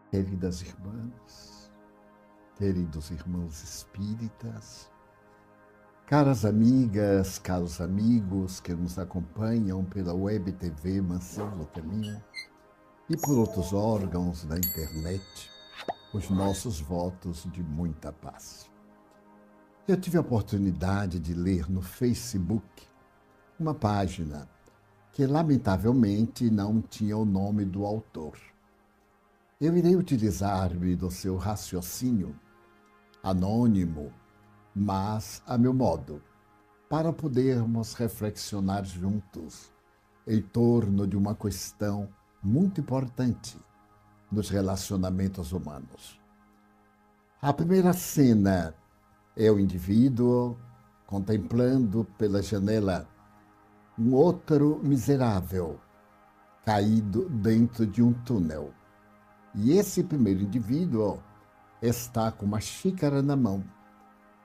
Queridas irmãs, queridos irmãos espíritas, caras amigas, caros amigos que nos acompanham pela Web TV Mansão do Caminho e por outros órgãos da internet, os nossos votos de muita paz. Eu tive a oportunidade de ler no Facebook uma página que, lamentavelmente, não tinha o nome do autor. Eu irei utilizar-me do seu raciocínio anônimo, mas a meu modo, para podermos reflexionar juntos em torno de uma questão muito importante nos relacionamentos humanos. A primeira cena é o indivíduo contemplando pela janela um outro miserável caído dentro de um túnel. E esse primeiro indivíduo está com uma xícara na mão,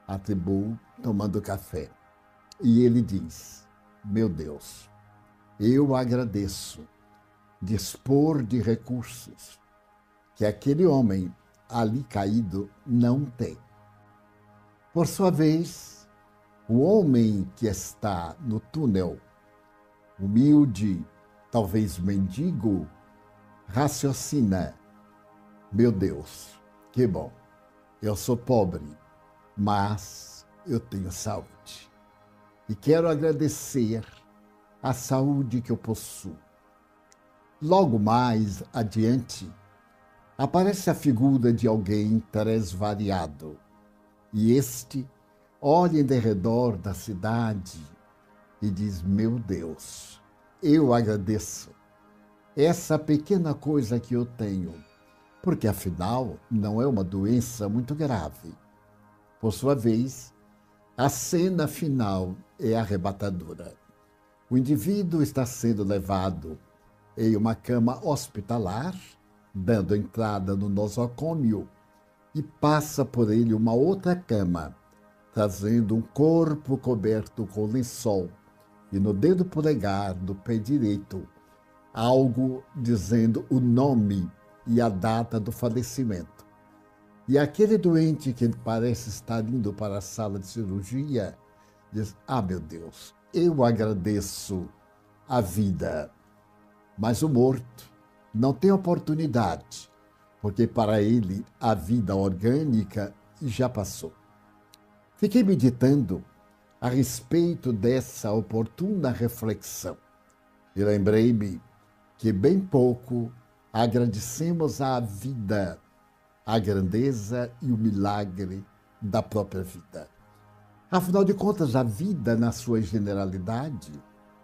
atribui tomando café. E ele diz: meu Deus, eu agradeço dispor de recursos que aquele homem ali caído não tem. Por sua vez, o homem que está no túnel, humilde, talvez mendigo, raciocina: meu Deus, que bom, eu sou pobre, mas eu tenho saúde. E quero agradecer a saúde que eu possuo. Logo mais adiante, aparece a figura de alguém tresvariado. E este olha em derredor da cidade e diz: meu Deus, eu agradeço essa pequena coisa que eu tenho, porque afinal não é uma doença muito grave. Por sua vez, a cena final é arrebatadora. O indivíduo está sendo levado em uma cama hospitalar, dando entrada no nosocômio, e passa por ele uma outra cama, trazendo um corpo coberto com lençol, e no dedo polegar do pé direito, algo dizendo o nome e a data do falecimento. E aquele doente que parece estar indo para a sala de cirurgia diz: ah, meu Deus, eu agradeço a vida. Mas o morto não tem oportunidade, porque para ele a vida orgânica já passou. Fiquei meditando a respeito dessa oportuna reflexão e lembrei-me que bem pouco agradecemos à vida, a grandeza e o milagre da própria vida. Afinal de contas, a vida, na sua generalidade,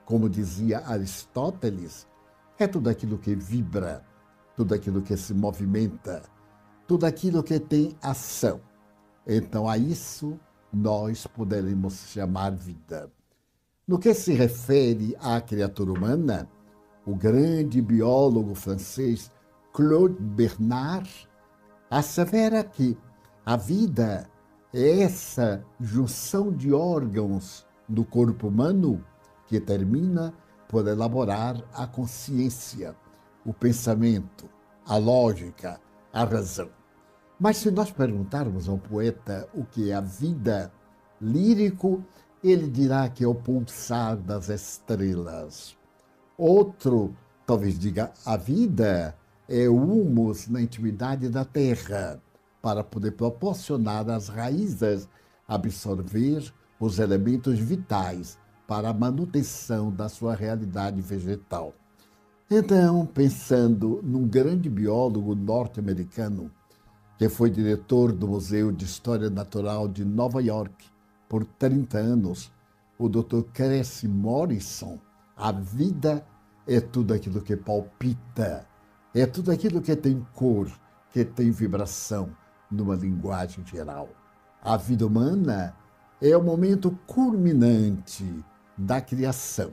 como dizia Aristóteles, é tudo aquilo que vibra, tudo aquilo que se movimenta, tudo aquilo que tem ação. Então, a isso nós poderemos chamar vida. No que se refere à criatura humana, o grande biólogo francês Claude Bernard assevera que a vida é essa junção de órgãos do corpo humano que termina por elaborar a consciência, o pensamento, a lógica, a razão. Mas se nós perguntarmos ao poeta o que é a vida, lírico, ele dirá que é o pulsar das estrelas. Outro talvez diga: a vida é o humus na intimidade da terra, para poder proporcionar às raízes absorver os elementos vitais para a manutenção da sua realidade vegetal. Então, pensando num grande biólogo norte-americano, que foi diretor do Museu de História Natural de Nova York por 30 anos, o Dr. Cressy Morrison, a vida é tudo aquilo que palpita, é tudo aquilo que tem cor, que tem vibração, numa linguagem geral. A vida humana é o momento culminante da criação,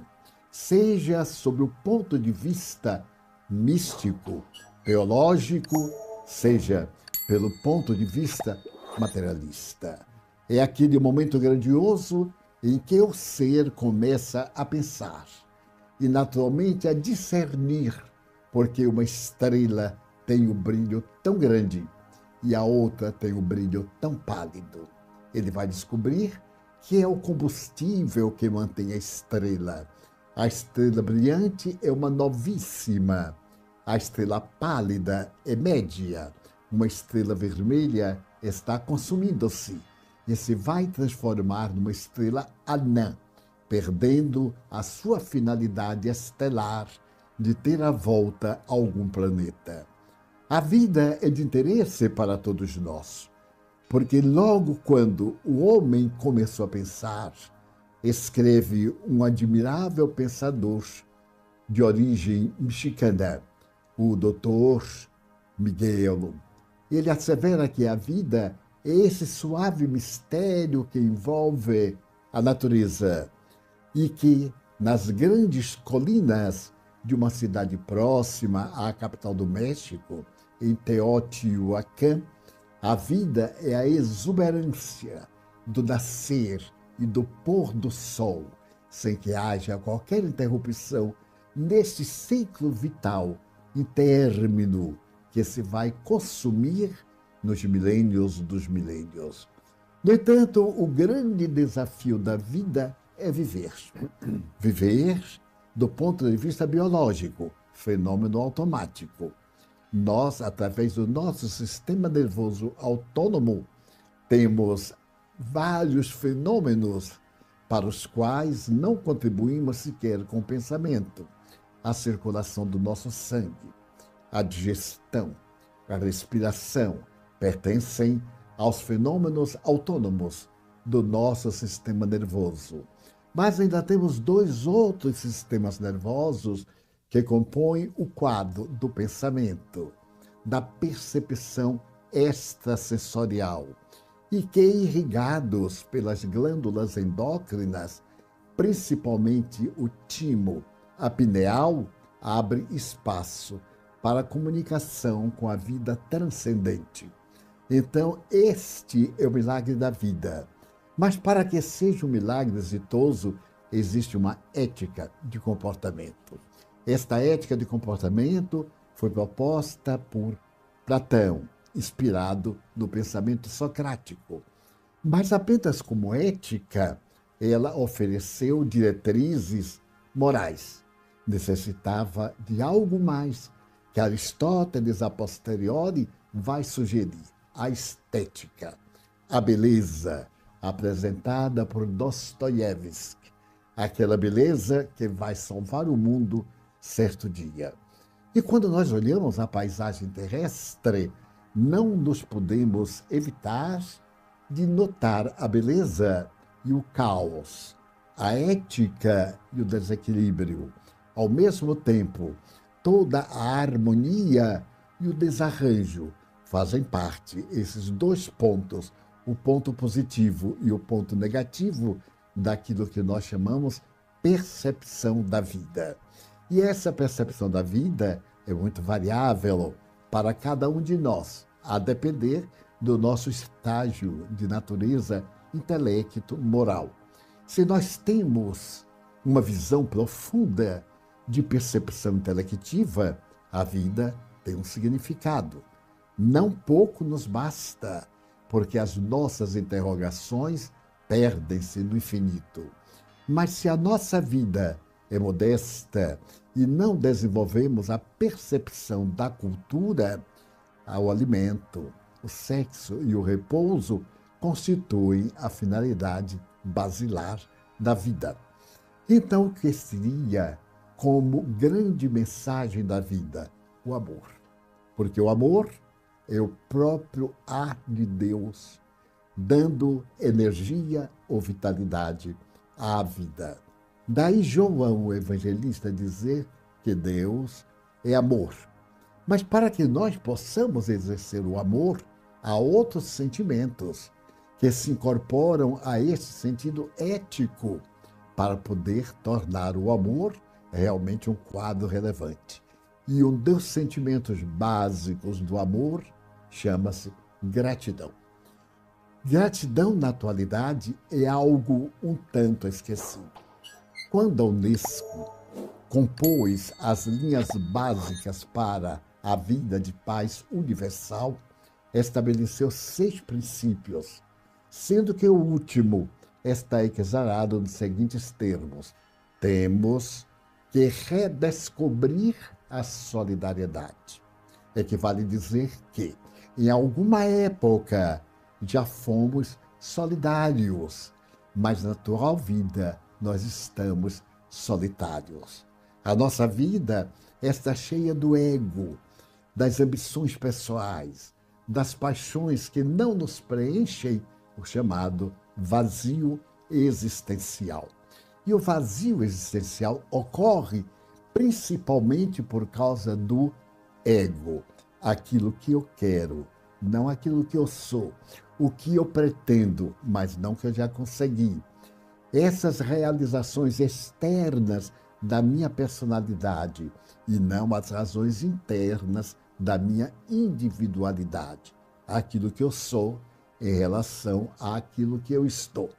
seja sob o ponto de vista místico, teológico, seja pelo ponto de vista materialista. É aquele momento grandioso em que o ser começa a pensar e, naturalmente, a discernir, porque uma estrela tem o brilho tão grande e a outra tem o brilho tão pálido? Ele vai descobrir que é o combustível que mantém a estrela. A estrela brilhante é uma novíssima. A estrela pálida é média. Uma estrela vermelha está consumindo-se e se vai transformar numa estrela anã, perdendo a sua finalidade estelar de ter à volta algum planeta. A vida é de interesse para todos nós, porque logo quando o homem começou a pensar, escreve um admirável pensador de origem mexicana, o Dr. Miguel. Ele assevera que a vida é esse suave mistério que envolve a natureza e que nas grandes colinas de uma cidade próxima à capital do México, em Teotihuacan, a vida é a exuberância do nascer e do pôr do sol, sem que haja qualquer interrupção neste ciclo vital intermino que se vai consumir nos milênios dos milênios. No entanto, o grande desafio da vida é viver. Viver do ponto de vista biológico, fenômeno automático. Nós, através do nosso sistema nervoso autônomo, temos vários fenômenos para os quais não contribuímos sequer com o pensamento. A circulação do nosso sangue, a digestão, a respiração, pertencem aos fenômenos autônomos do nosso sistema nervoso. Mas ainda temos dois outros sistemas nervosos que compõem o quadro do pensamento, da percepção extrasensorial, e que, irrigados pelas glândulas endócrinas, principalmente o timo, a pineal, abre espaço para a comunicação com a vida transcendente. Então, este é o milagre da vida. Mas para que seja um milagre exitoso, existe uma ética de comportamento. Esta ética de comportamento foi proposta por Platão, inspirado no pensamento socrático. Mas apenas como ética, ela ofereceu diretrizes morais. Necessitava de algo mais que Aristóteles, a posteriori, vai sugerir: a estética, a beleza, apresentada por Dostoiévski, aquela beleza que vai salvar o mundo certo dia. E quando nós olhamos a paisagem terrestre, não nos podemos evitar de notar a beleza e o caos, a ética e o desequilíbrio. Ao mesmo tempo, toda a harmonia e o desarranjo fazem parte, esses dois pontos, o ponto positivo e o ponto negativo, daquilo que nós chamamos percepção da vida. E essa percepção da vida é muito variável para cada um de nós, a depender do nosso estágio de natureza, intelecto, moral. Se nós temos uma visão profunda de percepção intelectiva, a vida tem um significado. Não pouco nos basta, porque as nossas interrogações perdem-se no infinito. Mas se a nossa vida é modesta e não desenvolvemos a percepção da cultura, o alimento, o sexo e o repouso constituem a finalidade basilar da vida. Então, o que seria como grande mensagem da vida? O amor. Porque o amor é o próprio ar de Deus, dando energia ou vitalidade à vida. Daí João, o evangelista, dizer que Deus é amor. Mas para que nós possamos exercer o amor, há outros sentimentos que se incorporam a esse sentido ético para poder tornar o amor realmente um quadro relevante. E um dos sentimentos básicos do amor chama-se gratidão. Gratidão, na atualidade, é algo um tanto esquecido. Quando a Unesco compôs as linhas básicas para a vida de paz universal, estabeleceu 6 princípios, sendo que o último está exarado nos seguintes termos: temos que redescobrir a solidariedade. Equivale dizer que, em alguma época, já fomos solidários, mas na atual vida nós estamos solitários. A nossa vida está cheia do ego, das ambições pessoais, das paixões que não nos preenchem, o chamado vazio existencial. E o vazio existencial ocorre principalmente por causa do ego, aquilo que eu quero, não aquilo que eu sou, o que eu pretendo, mas não que eu já consegui. Essas realizações externas da minha personalidade e não as razões internas da minha individualidade, aquilo que eu sou em relação àquilo que eu estou.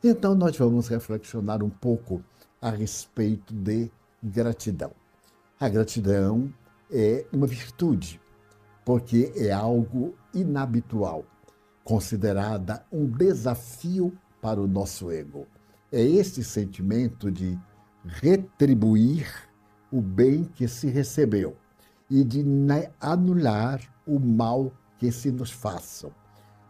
Então, nós vamos reflexionar um pouco a respeito de gratidão. A gratidão é uma virtude, porque é algo inabitual, considerada um desafio para o nosso ego. É este sentimento de retribuir o bem que se recebeu e de anular o mal que se nos façam.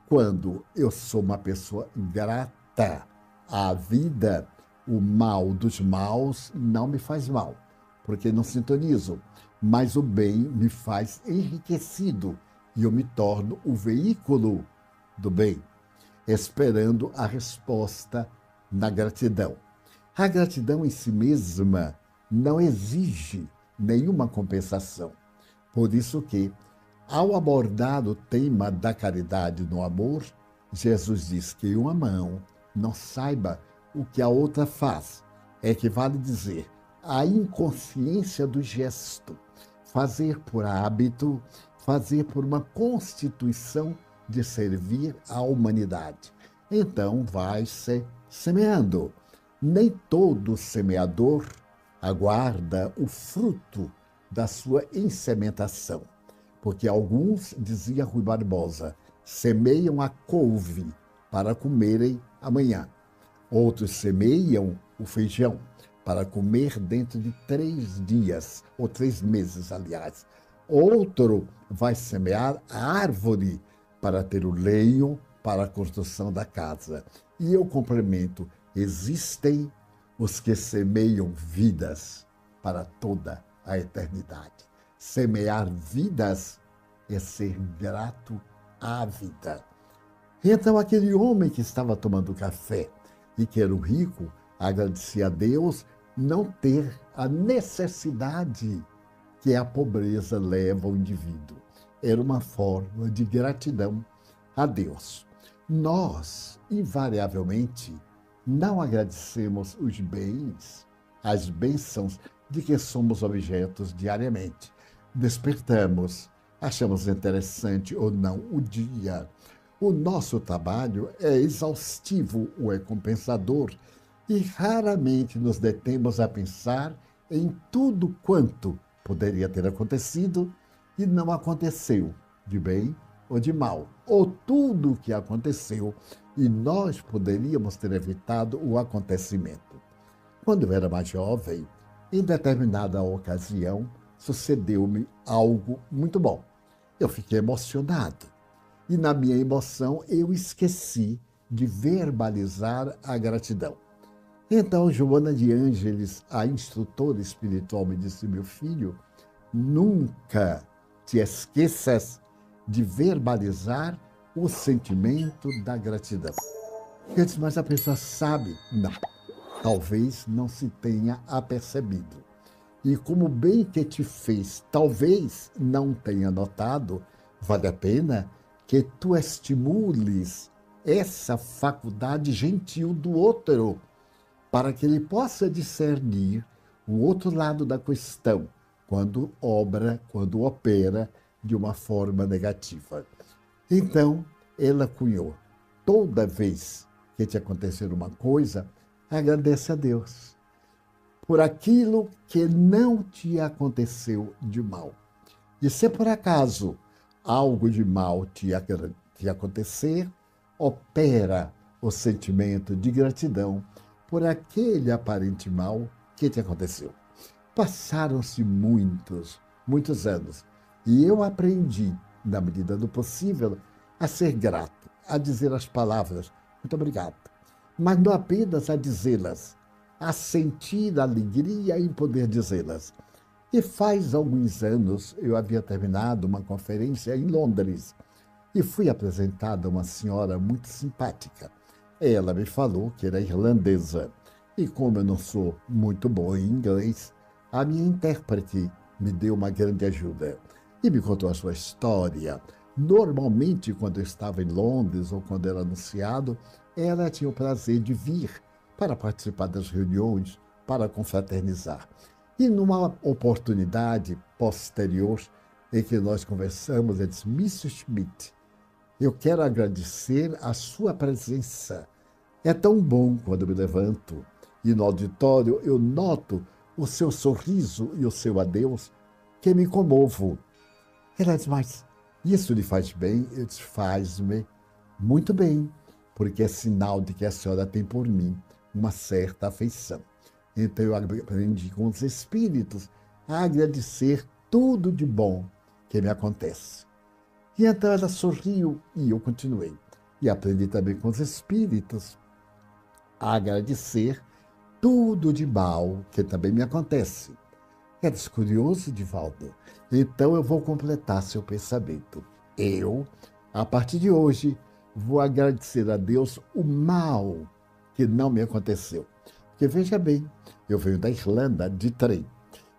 Quando eu sou uma pessoa grata à vida, o mal dos maus não me faz mal, porque não sintonizo, mas o bem me faz enriquecido e eu me torno o veículo do bem, esperando a resposta na gratidão. A gratidão em si mesma não exige nenhuma compensação. Por isso que, ao abordar o tema da caridade no amor, Jesus diz que uma mão não saiba o que a outra faz. Equivale dizer a inconsciência do gesto, fazer por hábito, fazer por uma constituição de servir à humanidade. Então vai se semeando. Nem todo semeador aguarda o fruto da sua insementação, porque alguns, dizia Rui Barbosa, semeiam a couve para comerem amanhã. Outros semeiam o feijão para comer dentro de 3 dias, ou 3 meses, aliás. Outro vai semear a árvore para ter o leio para a construção da casa. E eu complemento, existem os que semeiam vidas para toda a eternidade. Semear vidas é ser grato à vida. Então, aquele homem que estava tomando café e que era um rico, agradecia a Deus não ter a necessidade que a pobreza leva ao indivíduo. Era uma forma de gratidão a Deus. Nós, invariavelmente, não agradecemos os bens, as bênçãos de que somos objetos diariamente. Despertamos, achamos interessante ou não o dia. O nosso trabalho é exaustivo ou é compensador e raramente nos detemos a pensar em tudo quanto poderia ter acontecido e não aconteceu, de bem ou de mal, ou tudo o que aconteceu e nós poderíamos ter evitado o acontecimento. Quando eu era mais jovem, em determinada ocasião, sucedeu-me algo muito bom. Eu fiquei emocionado e, na minha emoção, eu esqueci de verbalizar a gratidão. Então, Joana de Ângeles, a instrutora espiritual, me disse: meu filho, nunca te esqueças de verbalizar o sentimento da gratidão. Eu disse, mas a pessoa sabe? Não, talvez não se tenha apercebido. E como o bem que te fez, talvez não tenha notado, vale a pena que tu estimules essa faculdade gentil do outro, para que ele possa discernir o outro lado da questão, quando opera de uma forma negativa. Então, ela cunhou, toda vez que te acontecer uma coisa, agradece a Deus por aquilo que não te aconteceu de mal. E se por acaso algo de mal te acontecer, opera o sentimento de gratidão por aquele aparente mal que te aconteceu. Passaram-se muitos anos e eu aprendi, na medida do possível, a ser grato, a dizer as palavras muito obrigado, mas não apenas a dizê-las, a sentir a alegria em poder dizê-las. E faz alguns anos eu havia terminado uma conferência em Londres e fui apresentada a uma senhora muito simpática. Ela me falou que era irlandesa e, como eu não sou muito bom em inglês, a minha intérprete me deu uma grande ajuda e me contou a sua história. Normalmente, quando eu estava em Londres ou quando era anunciado, ela tinha o prazer de vir para participar das reuniões, para confraternizar. E numa oportunidade posterior em que nós conversamos, ela disse: Mr. Schmidt, eu quero agradecer a sua presença. É tão bom quando me levanto e no auditório eu noto o seu sorriso e o seu adeus que me comovo. Ela disse: mas isso lhe faz bem? Eu disse: faz-me muito bem, porque é sinal de que a senhora tem por mim uma certa afeição. Então eu aprendi com os espíritos a agradecer tudo de bom que me acontece. E então ela sorriu e eu continuei. E aprendi também com os espíritos a agradecer tudo de mal que também me acontece. Eres curioso, Divaldo? Então eu vou completar seu pensamento. Eu, a partir de hoje, vou agradecer a Deus o mal que não me aconteceu. Porque veja bem, eu venho da Irlanda de trem,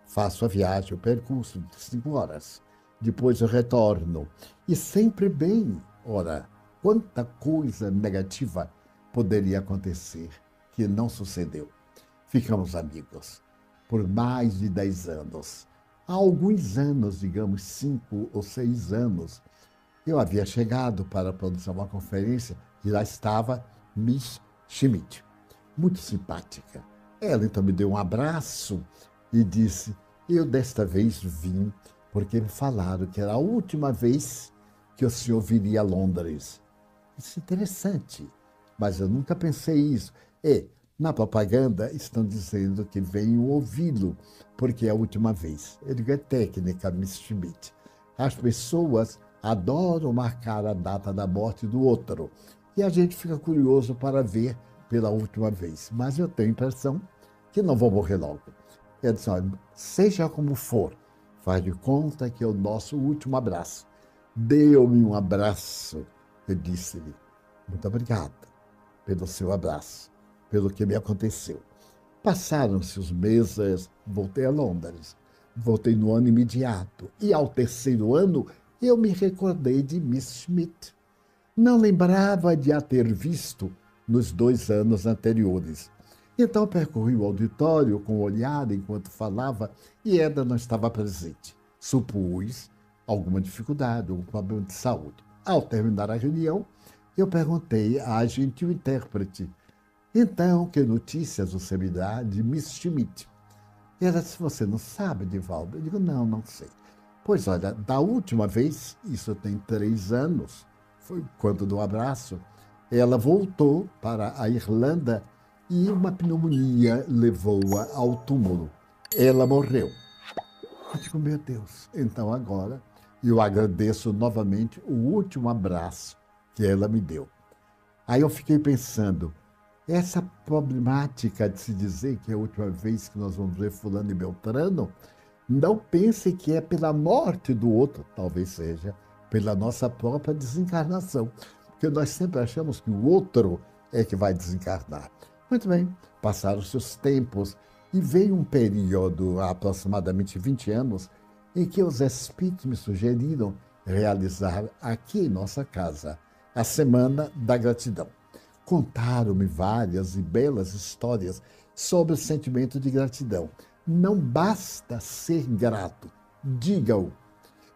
faço a viagem, o percurso de 5 horas. Depois eu retorno. E sempre bem. Ora, quanta coisa negativa poderia acontecer que não sucedeu. Ficamos amigos por mais de 10 anos. Há alguns anos, digamos 5 ou 6 anos, eu havia chegado para produzir uma conferência e lá estava Miss Schmidt, muito simpática. Ela então me deu um abraço e disse: eu desta vez vim porque me falaram que era a última vez que o senhor viria a Londres. Isso é interessante, mas eu nunca pensei isso. Na propaganda estão dizendo que venho ouvi-lo, porque é a última vez. Eu digo: é técnica, Miss Schmidt. As pessoas adoram marcar a data da morte do outro. E a gente fica curioso para ver pela última vez. Mas eu tenho a impressão que não vou morrer logo. Ela disse: olha, seja como for, faz de conta que é o nosso último abraço. Deu-me um abraço. Eu disse-lhe: muito obrigado pelo seu abraço, pelo que me aconteceu. Passaram-se os meses, voltei a Londres. Voltei no ano imediato. E ao terceiro ano, eu me recordei de Miss Schmidt. Não lembrava de a ter visto nos 2 anos anteriores. Então percorri o auditório com o olhar enquanto falava e Eda não estava presente. Supus alguma dificuldade, algum problema de saúde. Ao terminar a reunião, eu perguntei à gentil intérprete: então, que notícias você me dá de Miss Schmidt? E ela disse: você não sabe, Divaldo? Eu digo: não, não sei. Pois olha, da última vez, isso tem 3 anos, foi quando do abraço, ela voltou para a Irlanda e uma pneumonia levou-a ao túmulo. Ela morreu. Eu digo: meu Deus. Então agora eu agradeço novamente o último abraço que ela me deu. Aí eu fiquei pensando, essa problemática de se dizer que é a última vez que nós vamos ver fulano e beltrano, não pense que é pela morte do outro, talvez seja pela nossa própria desencarnação, porque nós sempre achamos que o outro é que vai desencarnar. Muito bem, passaram-se os tempos e veio um período, há aproximadamente 20 anos, em que os espíritos me sugeriram realizar aqui em nossa casa a Semana da Gratidão. Contaram-me várias e belas histórias sobre o sentimento de gratidão. Não basta ser grato, diga-o,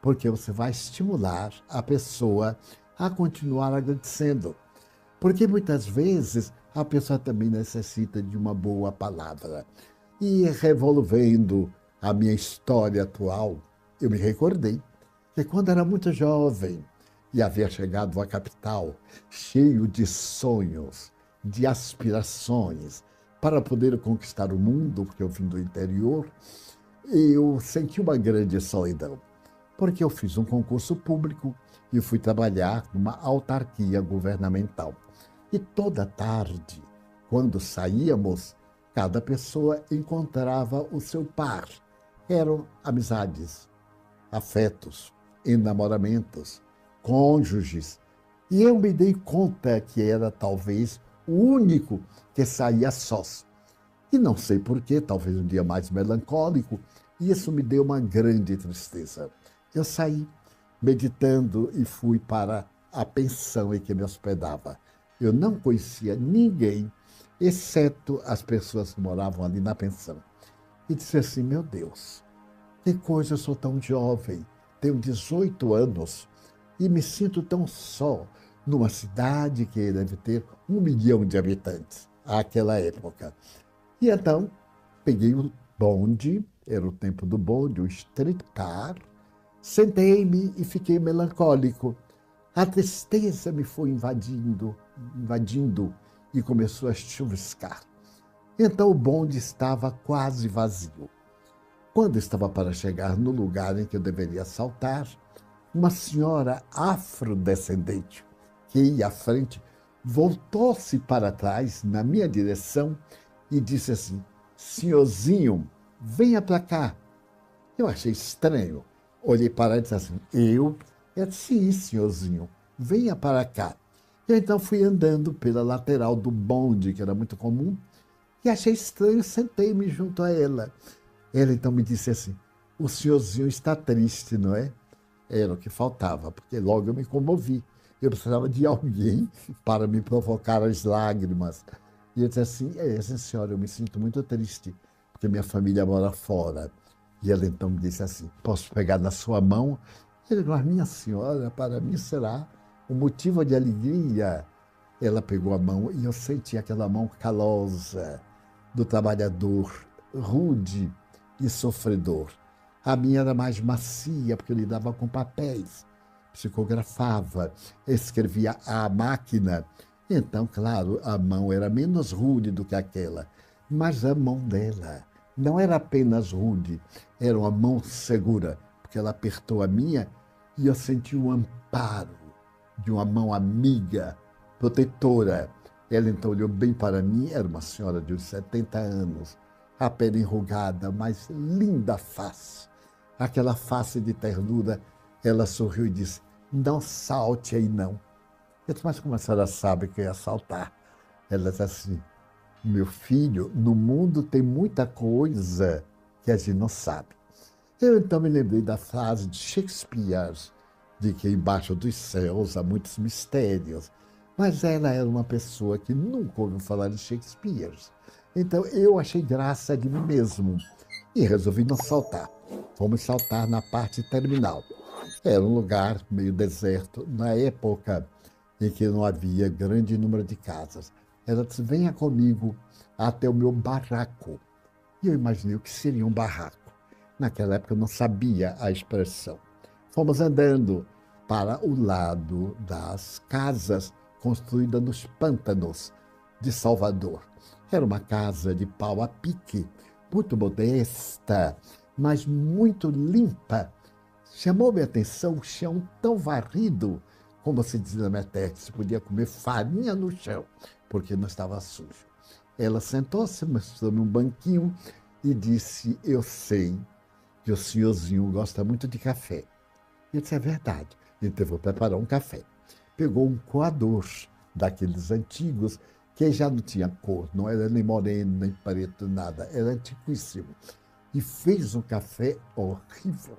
porque você vai estimular a pessoa a continuar agradecendo. Porque muitas vezes a pessoa também necessita de uma boa palavra. E revolvendo a minha história atual, eu me recordei que quando era muito jovem e havia chegado à capital, cheio de sonhos, de aspirações, para poder conquistar o mundo, porque eu vim do interior, eu senti uma grande solidão, porque eu fiz um concurso público e fui trabalhar numa autarquia governamental. E toda tarde, quando saíamos, cada pessoa encontrava o seu par. Eram amizades, afetos, enamoramentos, cônjuges. E eu me dei conta que era talvez o único que saía sós. E não sei porquê, talvez um dia mais melancólico, e isso me deu uma grande tristeza. Eu saí meditando e fui para a pensão em que me hospedava. Eu não conhecia ninguém, exceto as pessoas que moravam ali na pensão. E disse assim: meu Deus, que coisa, eu sou tão jovem, tenho 18 anos e me sinto tão só numa cidade que deve ter 1 milhão de habitantes àquela época. E então peguei o bonde, era o tempo do bonde, o streetcar, sentei-me e fiquei melancólico. A tristeza me foi invadindo e começou a chuviscar. Então o bonde estava quase vazio. Quando estava para chegar no lugar em que eu deveria saltar, uma senhora afrodescendente que ia à frente voltou-se para trás, na minha direção, e disse assim: senhorzinho, venha para cá. Eu achei estranho. Olhei para ela e disse assim: eu? Ela disse: sim, senhorzinho, venha para cá. Eu então fui andando pela lateral do bonde, que era muito comum, e achei estranho, sentei-me junto a ela. Ela então me disse assim: o senhorzinho está triste, não é? Era o que faltava, porque logo eu me comovi. Eu precisava de alguém para me provocar as lágrimas. E eu disse assim: sim, senhora, eu me sinto muito triste, porque minha família mora fora. E ela então me disse assim: posso pegar na sua mão? Ele disse: mas minha senhora, para mim será um motivo de alegria. Ela pegou a mão e eu senti aquela mão calosa do trabalhador, rude e sofredor. A minha era mais macia, porque eu lidava com papéis, psicografava, escrevia à máquina. Então, claro, a mão era menos rude do que aquela, mas a mão dela não era apenas rude, era uma mão segura, porque ela apertou a minha e eu senti um amparo de uma mão amiga, protetora. Ela então olhou bem para mim, era uma senhora de uns 70 anos, a pele enrugada, mas linda face. Aquela face de ternura, ela sorriu e disse: não salte aí não. Eu disse: mas como a senhora sabe que eu ia saltar? Ela disse assim: meu filho, no mundo tem muita coisa que a gente não sabe. Eu então me lembrei da frase de Shakespeare, de que embaixo dos céus há muitos mistérios. Mas ela era uma pessoa que nunca ouviu falar de Shakespeare. Então eu achei graça de mim mesmo e resolvi não saltar. Fomos saltar na parte terminal. Era um lugar meio deserto, na época em que não havia grande número de casas. Ela disse: venha comigo até o meu barraco. E eu imaginei o que seria um barraco. Naquela época eu não sabia a expressão. Fomos andando para o lado das casas construídas nos pântanos de Salvador. Era uma casa de pau a pique, muito modesta, mas muito limpa. Chamou minha atenção o chão tão varrido, como se diz na minha terra, que se podia comer farinha no chão, porque não estava sujo. Ela sentou-se num banquinho e disse: eu sei que o senhorzinho gosta muito de café. E eu disse: é verdade. Então eu vou preparar um café. Pegou um coador daqueles antigos, que já não tinha cor, não era nem moreno, nem preto, nada, era antiquíssimo. E fez um café horrível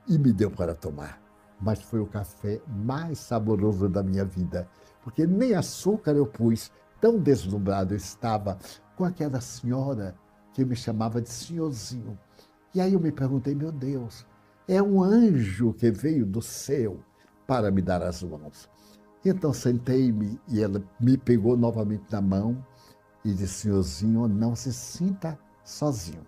e me deu para tomar. Mas foi o café mais saboroso da minha vida, porque nem açúcar eu pus, tão deslumbrado eu estava com aquela senhora que me chamava de senhorzinho. E aí eu me perguntei: meu Deus, é um anjo que veio do céu para me dar as mãos. Então sentei-me e ela me pegou novamente na mão e disse: senhorzinho, não se sinta sozinho,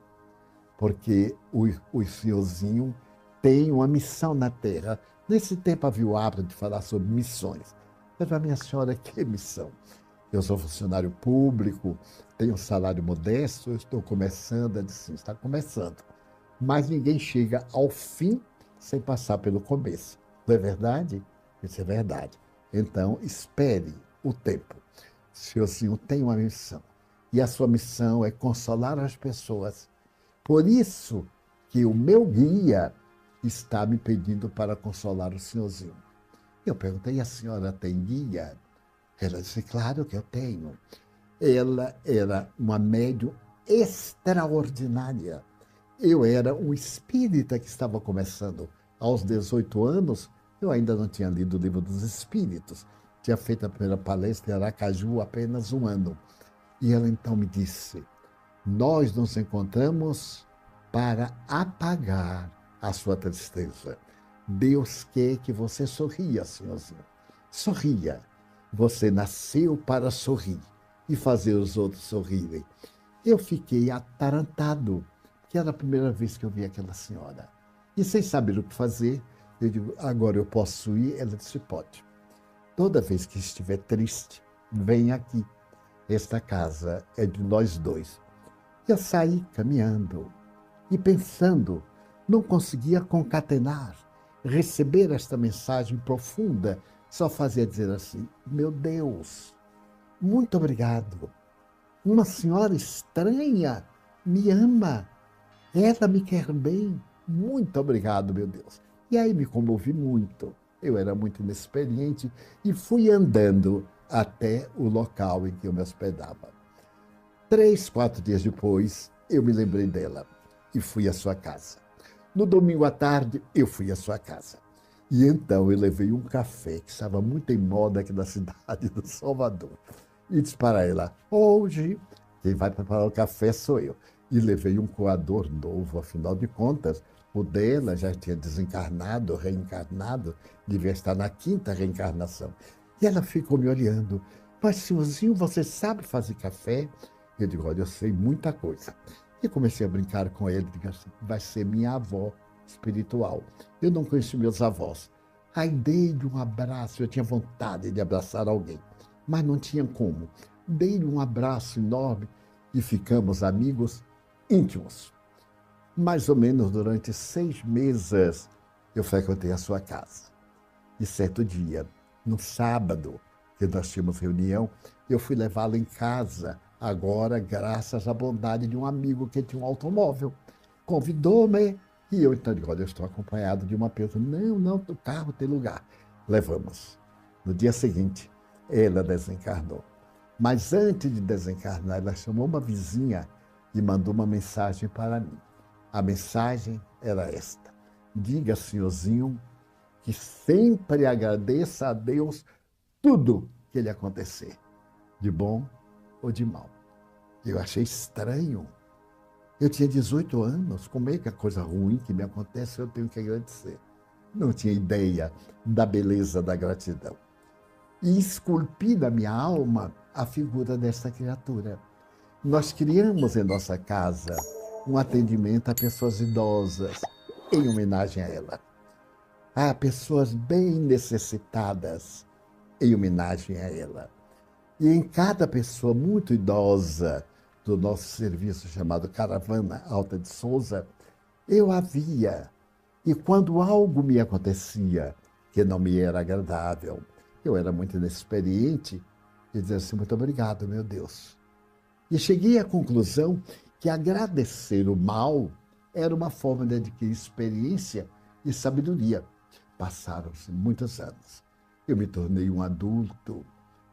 porque o senhorzinho tenho uma missão na Terra. Nesse tempo havia o hábito de falar sobre missões. Eu falei, minha senhora, que missão? Eu sou funcionário público, tenho um salário modesto, eu estou começando. Ela disse, sim, está começando. Mas ninguém chega ao fim sem passar pelo começo. Não é verdade? Isso é verdade. Então, espere o tempo. Senhorzinho tem uma missão. E a sua missão é consolar as pessoas. Por isso que o meu guia está me pedindo para consolar o senhorzinho. Eu perguntei, a senhora tem guia? Ela disse, claro que eu tenho. Ela era uma médium extraordinária. Eu era um espírita que estava começando. Aos 18 anos, eu ainda não tinha lido o Livro dos Espíritos. Tinha feito a primeira palestra em Aracaju há apenas um ano. E ela então me disse, nós nos encontramos para apagar a sua tristeza. Deus quer que você sorria, senhorzinho. Sorria. Você nasceu para sorrir e fazer os outros sorrirem. Eu fiquei atarantado, porque era a primeira vez que eu vi aquela senhora. E sem saber o que fazer, eu digo, agora eu posso ir? Ela disse, pode. Toda vez que estiver triste, vem aqui. Esta casa é de nós dois. Eu saí caminhando e pensando, não conseguia concatenar, receber esta mensagem profunda, só fazia dizer assim, meu Deus, muito obrigado. Uma senhora estranha me ama, ela me quer bem, muito obrigado, meu Deus. E aí me comovi muito, eu era muito inexperiente e fui andando até o local em que eu me hospedava. 3, 4 dias depois, eu me lembrei dela e fui à sua casa. No domingo à tarde, eu fui à sua casa. E então eu levei um café que estava muito em moda aqui na cidade do Salvador. E disse para ela, hoje quem vai preparar o café sou eu. E levei um coador novo, afinal de contas, o dela já tinha desencarnado, reencarnado, devia estar na 5ª reencarnação. E ela ficou me olhando, mas senhorzinho, você sabe fazer café? Eu digo, olha, eu sei muita coisa. E comecei a brincar com ele, digo assim, vai ser minha avó espiritual. Eu não conheci meus avós. Aí dei-lhe um abraço, eu tinha vontade de abraçar alguém, mas não tinha como. Dei-lhe um abraço enorme e ficamos amigos íntimos. Mais ou menos durante 6 meses eu frequentei a sua casa. E certo dia, no sábado, que nós tínhamos reunião, eu fui levá-la em casa, agora graças à bondade de um amigo que tinha um automóvel. Convidou-me e eu então digo, olha, eu estou acompanhado de uma pessoa. Não, o carro tem lugar. Levamos. No dia seguinte, ela desencarnou. Mas antes de desencarnar, ela chamou uma vizinha e mandou uma mensagem para mim. A mensagem era esta. Diga, senhorzinho, que sempre agradeça a Deus tudo que lhe acontecer, de bom ou de mal. Eu achei estranho. Eu tinha 18 anos, como é que a coisa ruim que me acontece eu tenho que agradecer? Não tinha ideia da beleza da gratidão. E esculpi na minha alma a figura dessa criatura. Nós criamos em nossa casa um atendimento a pessoas idosas, em homenagem a ela. A pessoas bem necessitadas, em homenagem a ela. E em cada pessoa muito idosa do nosso serviço chamado Caravana Alta de Souza, eu a via. E quando algo me acontecia que não me era agradável, eu era muito inexperiente, e dizia assim, muito obrigado, meu Deus. E cheguei à conclusão que agradecer o mal era uma forma de adquirir experiência e sabedoria. Passaram-se muitos anos. Eu me tornei um adulto,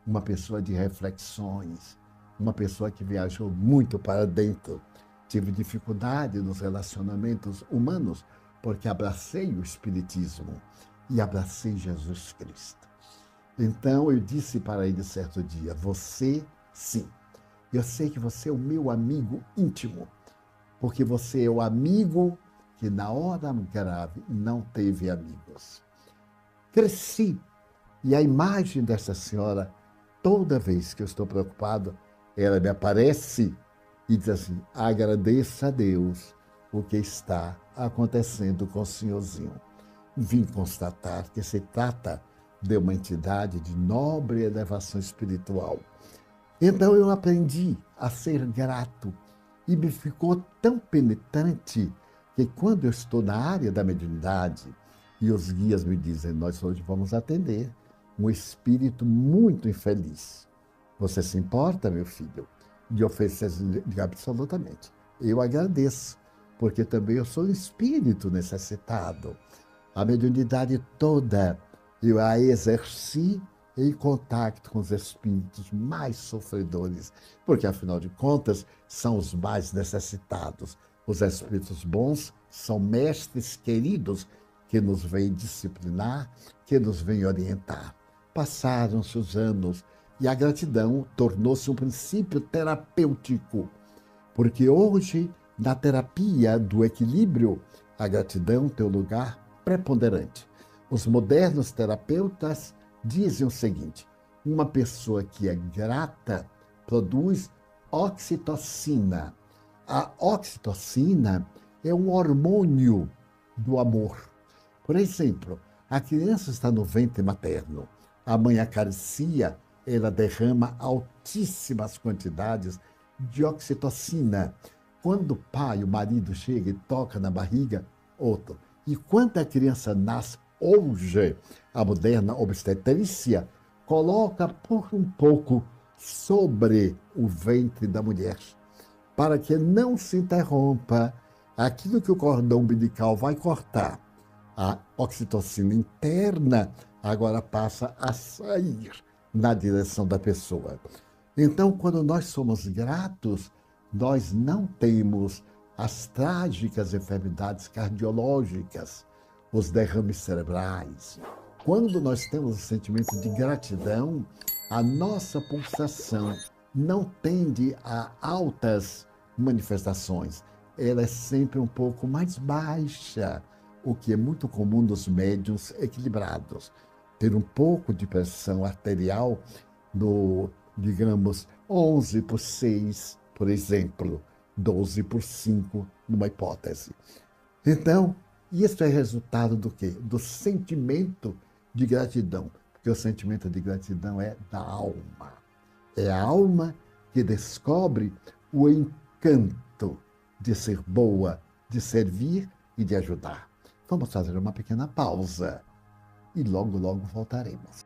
uma pessoa de reflexões, uma pessoa que viajou muito para dentro. Tive dificuldade nos relacionamentos humanos, porque abracei o Espiritismo e abracei Jesus Cristo. Então eu disse para ele certo dia, você sim, eu sei que você é o meu amigo íntimo, porque você é o amigo que na hora grave não teve amigos. Cresci, e a imagem dessa senhora, toda vez que eu estou preocupado, ela me aparece e diz assim, agradeça a Deus o que está acontecendo com o senhorzinho. Vim constatar que se trata de uma entidade de nobre elevação espiritual. Então eu aprendi a ser grato e me ficou tão penetrante que quando eu estou na área da mediunidade e os guias me dizem, nós hoje vamos atender um espírito muito infeliz. Você se importa, meu filho? De oferecer? Absolutamente. Eu agradeço, porque também eu sou um espírito necessitado. A mediunidade toda eu a exerci em contato com os espíritos mais sofredores, porque, afinal de contas, são os mais necessitados. Os espíritos bons são mestres queridos que nos vêm disciplinar, que nos vêm orientar. Passaram-se os anos e a gratidão tornou-se um princípio terapêutico, porque hoje, na terapia do equilíbrio, a gratidão tem um lugar preponderante. Os modernos terapeutas dizem o seguinte: uma pessoa que é grata produz oxitocina. A oxitocina é um hormônio do amor. Por exemplo, a criança está no ventre materno, a mãe acaricia, ela derrama altíssimas quantidades de oxitocina. Quando o pai, o marido, chega e toca na barriga, outro. E quando a criança nasce, hoje, a moderna obstetrícia coloca por um pouco sobre o ventre da mulher, para que não se interrompa aquilo que o cordão umbilical vai cortar. A oxitocina interna agora passa a sair na direção da pessoa. Então, quando nós somos gratos, nós não temos as trágicas enfermidades cardiológicas, os derrames cerebrais. Quando nós temos o sentimento de gratidão, a nossa pulsação não tende a altas manifestações. Ela é sempre um pouco mais baixa, o que é muito comum nos médiuns equilibrados. Ter um pouco de pressão arterial no, digamos, 11/6, por exemplo, 12/5, numa hipótese. Então, isso é resultado do quê? Do sentimento de gratidão, porque o sentimento de gratidão é da alma. É a alma que descobre o encanto de ser boa, de servir e de ajudar. Vamos fazer uma pequena pausa e logo, logo voltaremos.